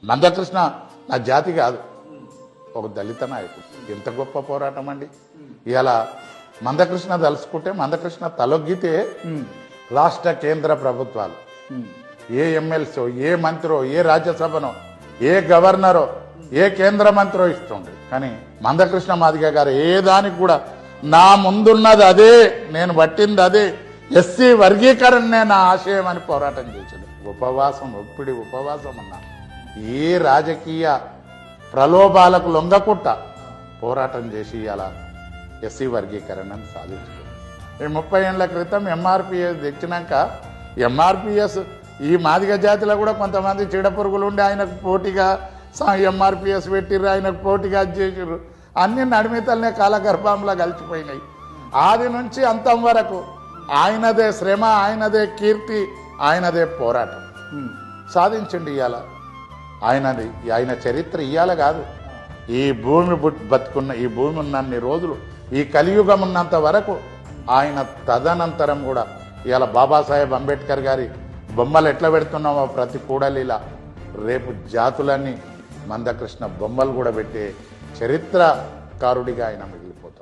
మందకృష్ణ నా జాతి కాదు, ఒక దళిత నాయకుడు. ఎంత గొప్ప పోరాటం అండి. ఇలా మందకృష్ణ తలుసుకుంటే, మందకృష్ణ తలొగ్గితే రాష్ట్ర కేంద్ర ప్రభుత్వాలు, ఏ ఎమ్మెల్సీ, ఏ మంత్రో, ఏ రాజ్యసభనో, ఏ గవర్నరో, ఏ కేంద్ర మంత్రో ఇస్తుండే. కానీ మందకృష్ణ మాదిగ గారు ఏ దానికి కూడా నా ముందున్నది అదే, నేను పట్టింది అదే, ఎస్సీ వర్గీకరణనే నా ఆశయం అని పోరాటం చేసింది. ఉపవాసం, ఒప్పిడి ఉపవాసం ఉన్నా ఏ రాజకీయ ప్రలోభాలకు లొంగకుట్ట పోరాటం చేసి అలా ఎస్సీ వర్గీకరణను సాధించుకుంది. 30 ఏళ్ల క్రితం ఎంఆర్పిఎస్ తెచ్చినాక, ఎంఆర్పిఎస్ ఈ మాదిగ జాతిలో కూడా కొంతమంది చీడపురుగులు ఉండి ఆయనకు పోటీగా ఎంఆర్పిఎస్ పెట్టిర్రు, ఆయనకు పోటీగా చేసిర్రు. అన్ని నడిమితలనే కాలగర్భంలో కలిసిపోయినాయి. ఆది నుంచి అంతం వరకు ఆయనదే శ్రమ, ఆయనదే కీర్తి, ఆయనదే పోరాటం సాధించండి. ఇవాళ ఆయన చరిత్ర ఇవాళ కాదు, ఈ భూమి బతుకున్న, ఈ భూమి ఉన్నన్ని రోజులు, ఈ కలియుగం ఉన్నంత వరకు ఆయన తదనంతరం కూడా ఇవాళ బాబాసాహెబ్ అంబేద్కర్ గారి బొమ్మలు ఎట్లా పెడుతున్నామో ప్రతి కూడలిలా రేపు జాతులన్నీ మందకృష్ణ బొమ్మలు కూడా పెట్టే చరిత్రకారుడిగా ఆయన మిగిలిపోతాడు.